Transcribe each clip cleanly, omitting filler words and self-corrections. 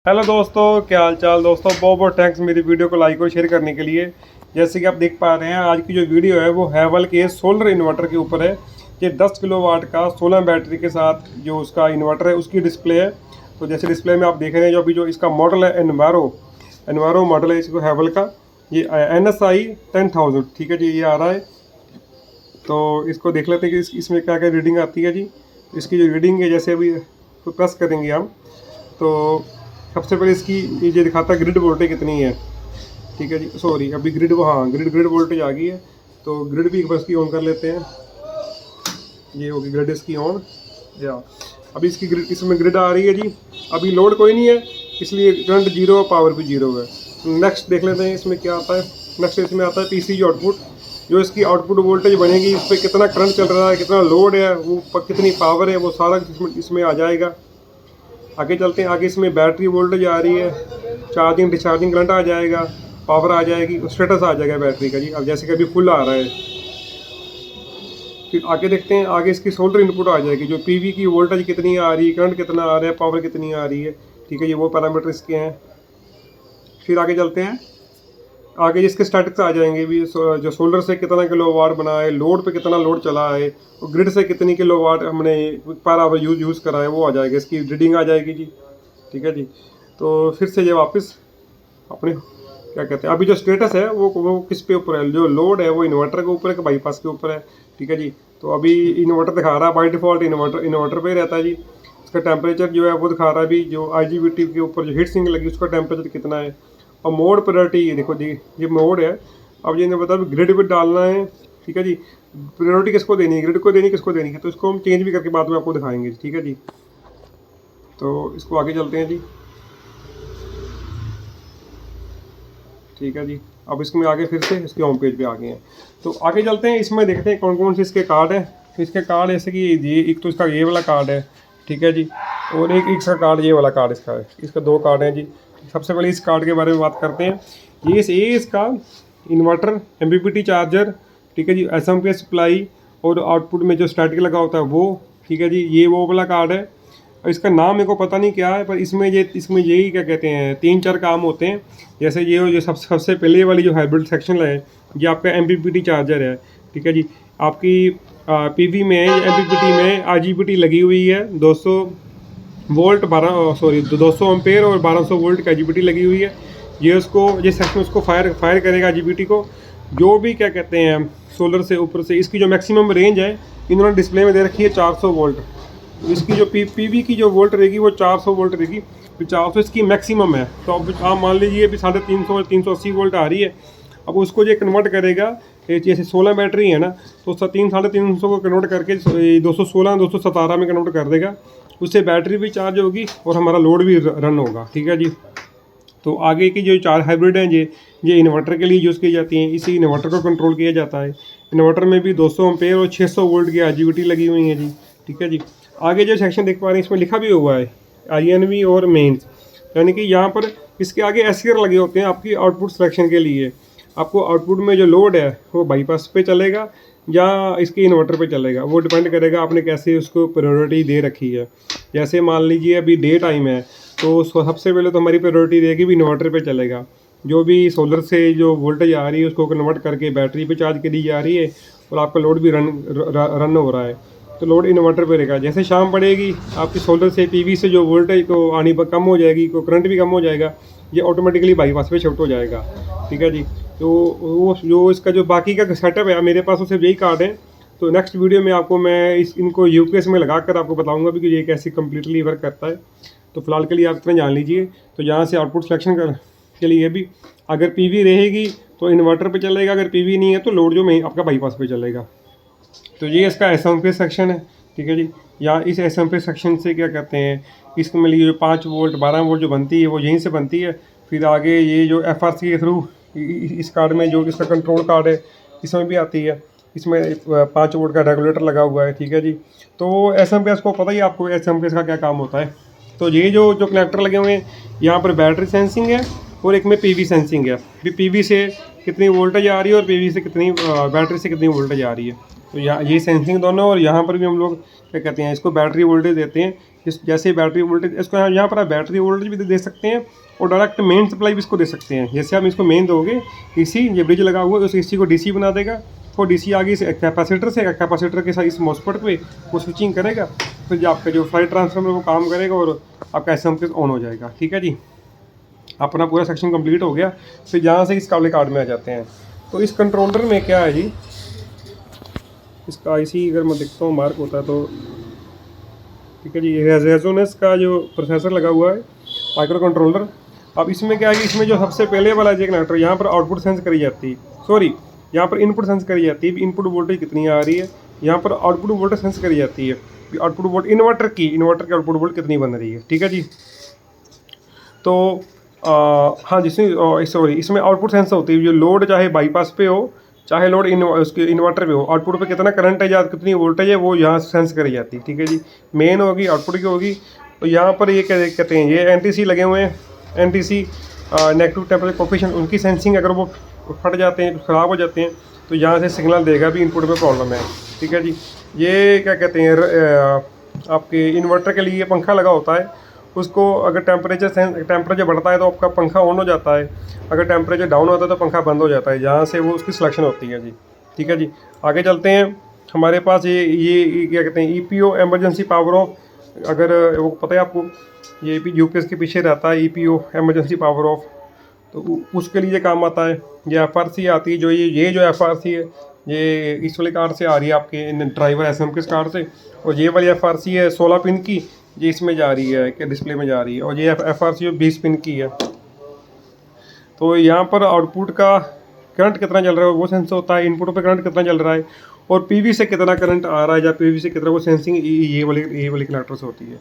Hello दोस्तों, क्या हाल चाल दोस्तों। बहुत बहुत थैंक्स मेरी वीडियो को लाइक और शेयर करने के लिए। जैसे कि आप देख पा रहे हैं, आज की जो वीडियो है वो हैवल के सोलर इन्वर्टर के ऊपर है। ये 10 किलोवाट का 16 बैटरी के साथ जो उसका इन्वर्टर है उसकी डिस्प्ले है। तो जैसे डिस्प्ले में आप देख रहे हैं, जो अभी जो इसका मॉडल है एनवारो मॉडल है इसको हैवल का। ये NSI 10,000, ठीक है जी, ये आ रहा है। तो इसको देख लेते हैं कि इसमें क्या क्या रीडिंग आती है जी। इसकी जो रीडिंग है, जैसे अभी प्रेस करेंगे हम तो सबसे पहले इसकी ये दिखाता है ग्रिड वोल्टेज कितनी है। ठीक है जी, सॉरी, अभी ग्रिड वोल्टेज आ गई है। तो ग्रिड भी एक बार इसकी ऑन कर लेते हैं। ये होगी ग्रिड इसकी ऑन। या अभी इसकी ग्रिड, इसमें ग्रिड आ रही है जी। अभी लोड कोई नहीं है, इसलिए करंट जीरो है, पावर भी जीरो है। नेक्स्ट देख लेते हैं इसमें क्या आता है। नेक्स्ट इसमें आता है PC आउटपुट। जो इसकी आउटपुट वोल्टेज बनेगी, इस पर कितना करंट चल रहा है, कितना लोड है, वो कितनी पावर है, वो सारा इसमें आ जाएगा। आगे चलते हैं। आगे इसमें बैटरी वोल्टेज आ रही है, चार्जिंग डिस्चार्जिंग करंट आ जाएगा, पावर आ जाएगी, स्टेटस आ जाएगा बैटरी का जी। अब जैसे कि अभी फुल आ रहा है। फिर आगे देखते हैं, आगे इसकी सोल्डर इनपुट आ जाएगी, जो PV की वोल्टेज कितनी आ रही है, करंट कितना आ रहा है, पावर कितनी आ रही है। ठीक है, ये वो पैरामीटर इसके हैं। फिर आगे चलते हैं। आगे इसके स्टैटिक्स आ जाएंगे भी, जो सोलर से कितना किलोवाट बना है, लोड पे कितना लोड चला है, और ग्रिड से कितनी किलोवाट हमने पर आवर यूज़ करा है, वो आ जाएगा। इसकी रीडिंग आ जाएगी जी। ठीक है जी। तो फिर से ये वापस अपने क्या कहते हैं, अभी जो स्टेटस है वो किस पे ऊपर है, जो लोड है वो इन्वर्टर के ऊपर है कि बाईपास के ऊपर है। ठीक है जी। तो अभी इन्वर्टर दिखा रहा है, बाई डिफ़ॉल्ट इन्वर्टर पे ही रहता है जी। इसका टेम्परेचर जो है वो दिखा रहा है अभी, जो IGBT के ऊपर जो हीट सिंक लगी उसका टेम्परेचर कितना है। और मोड प्रायोरिटी, ये देखो जी, ये मोड है। अब ये बता ग्रिड पे डालना है। ठीक है जी। प्रायोरिटी किसको देनी है, ग्रिड को देनी, किसको देनी है, तो इसको हम चेंज भी करके बाद में आपको दिखाएंगे। ठीक है जी। तो इसको आगे चलते हैं जी। ठीक है जी। अब इसमें आगे फिर से इसके होम पेज पे आ गए हैं। तो आगे चलते हैं, इसमें देखते हैं कौन कौन से इसके कार्ड है। तो इसके कार्ड जैसे कि ये एक तो इसका ये वाला कार्ड है। ठीक है जी। और एक इसका कार्ड, ये वाला कार्ड इसका है। इसका 2 कार्ड हैं जी। सबसे पहले इस कार्ड के बारे में बात करते हैं। ये इसका इन्वर्टर, MPPT चार्जर, ठीक है जी, SMP सप्लाई, और आउटपुट में जो स्टैटिक लगा होता है वो। ठीक है जी, ये वो वाला कार्ड है। और इसका नाम मेरे को पता नहीं क्या है, पर इसमें यही क्या कहते हैं, 3-4 काम होते हैं। जैसे ये जो सबसे पहले वाली जो हाइब्रिड सेक्शन है, ये आपका MPPT चार्जर है। ठीक है जी। आपकी PV में MPPT में IGBT लगी हुई है, 200 वोल्ट 200 एम्पेयर और 1200 वोल्ट की IGBT लगी हुई है। ये सेक्शन उसको फायर करेगा IGBT को। जो भी क्या कहते हैं सोलर से ऊपर से, इसकी जो मैक्सिमम रेंज है इन्होंने डिस्प्ले में दे रखी है 400 वोल्ट। तो इसकी जो PV की जो वोल्ट रहेगी वो 400 वोल्ट रहेगी। तो 400 इसकी मैक्सिमम है। तो अब आप मान लीजिए अभी 350 380 वोल्ट आ रही है। अब उसको जो कन्वर्ट करेगा, जैसे 16 बैटरी है ना, तो 350 को कन्वर्ट करके 216 217 में कन्वर्ट कर देगा। उससे बैटरी भी चार्ज होगी और हमारा लोड भी रन होगा। ठीक है जी। तो आगे की जो 4 हाइब्रिड हैं ये इन्वर्टर के लिए यूज़ की जाती हैं। इसी इन्वर्टर को कंट्रोल किया जाता है। इन्वर्टर में भी 200 एम्पेयर और 600 वोल्ट की IGBT लगी हुई है जी। ठीक है जी। आगे जो सेक्शन देख पा रहे हैं, इसमें लिखा भी हुआ है INV और मेंस, यानी कि यहाँ पर इसके आगे SCR लगे होते हैं आपकी आउटपुट सिलेक्शन के लिए। आपको आउटपुट में जो लोड है वो बाईपास पे चलेगा या इसके इन्वर्टर पे चलेगा, वो डिपेंड करेगा आपने कैसे उसको प्रायोरिटी दे रखी है। जैसे मान लीजिए अभी डे टाइम है, तो सबसे पहले तो हमारी प्रायोरिटी रहेगी भी इन्वर्टर पे चलेगा। जो भी सोलर से जो वोल्टेज आ रही है उसको कन्वर्ट करके बैटरी पे चार्ज करी जा रही है, और आपका लोड भी रन हो रहा है, तो लोड इन्वर्टर पे रहेगा। जैसे शाम पड़ेगी, आपकी सोलर से PV से जो वोल्टेज को आनी पर कम हो जाएगी, को करंट भी कम हो जाएगा, ये ऑटोमेटिकली बाईपास पे शिफ्ट हो जाएगा। ठीक है जी। तो वो जो इसका जो बाकी का सेटअप है, मेरे पास तो सिर्फ यही कार्ड है। तो नेक्स्ट वीडियो में आपको मैं इनको UPS में लगा कर आपको बताऊंगा भी कि ये कैसे कम्प्लीटली वर्क करता है। तो फिलहाल के लिए आप इतना जान लीजिए। तो यहाँ से आउटपुट सिलेक्शन के लिए भी, अगर PV रहेगी तो इन्वर्टर पे चलेगा, अगर PV नहीं है तो लोड जो में आपका बाईपास पे चलेगा। तो ये इसका SMP सेक्शन है। ठीक है जी। या इस SMP सेक्शन से क्या कहते हैं, इसके में जो 5 वोल्ट 12 वोल्ट जो बनती है वो यहीं से बनती है। फिर आगे ये जो FRC के थ्रू इस कार्ड में जो इसका कंट्रोल कार्ड है इसमें भी आती है। इसमें 5 वोल्ट का रेगुलेटर लगा हुआ है। ठीक है जी। तो SMP को पता ही आपको SMP का क्या काम होता है। तो ये जो कनेक्टर लगे हुए हैं, यहाँ पर बैटरी सेंसिंग है और एक में PV सेंसिंग है। PV से कितनी वोल्टेज आ रही है और PV से कितनी बैटरी से कितनी वोल्टेज आ रही है। तो यहाँ ये सेंसिंग दोनों, और यहाँ पर भी हम लोग क्या कहते हैं इसको बैटरी वोल्टेज देते हैं। इस जैसे बैटरी वोल्टेज इसको यहाँ पर आप बैटरी वोल्टेज भी दे सकते हैं और डायरेक्ट मेन सप्लाई भी इसको दे सकते हैं। जैसे आप इसको मेन दोगे एसी, ये ब्रिज लगा हुआ है उस एसी को डीसी बना देगा, और डीसी आगे इस कैपेसिटर से, कैपेसिटर के साथ इस मॉसफेट पे वो स्विचिंग करेगा, फिर जो आपका जो फ्लाइट ट्रांसफार्मर वो काम करेगा और आपका एसएमपीएस ऑन हो जाएगा। ठीक है जी, अपना पूरा सेक्शन कंप्लीट हो गया। फिर यहाँ से इस काबले कार्ड में आ जाते हैं। तो इस कंट्रोलर में क्या है जी, इसका आईसी अगर मैं देखता हूँ मार्क होता है तो ठीक है जी, ये रेजोनेंस का जो प्रोसेसर लगा हुआ है माइक्रो कंट्रोलर। अब इसमें क्या है कि इसमें जो सबसे पहले वाला जे कनेक्टर, यहाँ पर आउटपुट सेंस करी जाती है, सॉरी यहाँ पर इनपुट सेंस करी जाती है, इनपुट वोल्टेज कितनी आ रही है। यहाँ पर आउटपुट वोल्टेज सेंस करी जाती है, आउटपुट वोल्ट इन्वर्टर की आउटपुट वोल्ट कितनी बन रही है। ठीक है जी, तो हाँ जिसमें सॉरी इसमें आउटपुट सेंस होती है, जो लोड चाहे बाईपास पे हो चाहे लोड उसके इन्वर्टर पे हो, आउटपुट पे कितना करंट है या कितनी वोल्टेज है वो यहाँ सेंस करी जाती है। ठीक है जी, मेन होगी आउटपुट की होगी। तो यहाँ पर ये क्या कहते हैं, ये एनटीसी लगे हुए हैं, एनटीसी नेगेटिव टेम्परेचर कोफिशिएंट, उनकी सेंसिंग अगर वो फट जाते हैं, ख़राब हो जाते हैं तो यहाँ से सिग्नल देगा भी इनपुट में प्रॉब्लम है। ठीक है जी, ये क्या कहते हैं आपके इन्वर्टर के लिए पंखा लगा होता है, उसको अगर टेम्परेचर बढ़ता है तो आपका पंखा ऑन हो जाता है, अगर टेम्परेचर डाउन होता है तो पंखा बंद हो जाता है, जहाँ से वो उसकी सिलेक्शन होती है जी। ठीक है जी, आगे चलते हैं। हमारे पास ये क्या कहते हैं ईपीओ एमरजेंसी पावर ऑफ, अगर वो पता है आपको ये यूपीएस के पीछे रहता है ईपीओ एमरजेंसी पावर ऑफ, तो उसके लिए काम आता है। ये एफआरसी आती है, जो ये जो एफआरसी है ये इस वाले कार्ड से आ रही है आपके ड्राइवर एसएमपीएस कार्ड से, और ये वाली एफआरसी है 16 पिन की, ये इसमें जा रही है कि डिस्प्ले में जा रही है, और ये एफआरसी 20 पिन की है। तो यहाँ पर आउटपुट का करंट कितना चल रहा है वो सेंस होता है, इनपुट पे करंट कितना चल रहा है और पीवी से कितना करंट आ रहा है या पीवी से कितना, वो सेंसिंग ये वाली कनेक्टर से होती है।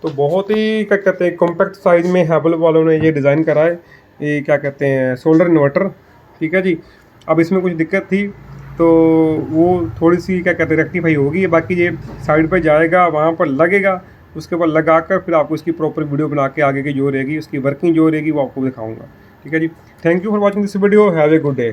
तो बहुत ही क्या कहते हैं कॉम्पैक्ट साइज में हैवल वालों ने ये डिज़ाइन करा है, ये क्या कहते हैं सोलर इन्वर्टर। ठीक है जी, अब इसमें कुछ दिक्कत थी तो वो थोड़ी सी क्या कहते हैं रेक्टिफाई होगी, बाकी ये साइड पर जाएगा, वहाँ पर लगेगा, उसके बाद लगा कर फिर आपको इसकी प्रॉपर वीडियो बना के आगे की जो रहेगी उसकी वर्किंग जो रहेगी वो आपको दिखाऊंगा। ठीक है जी, thank you for watching this video, have a good day.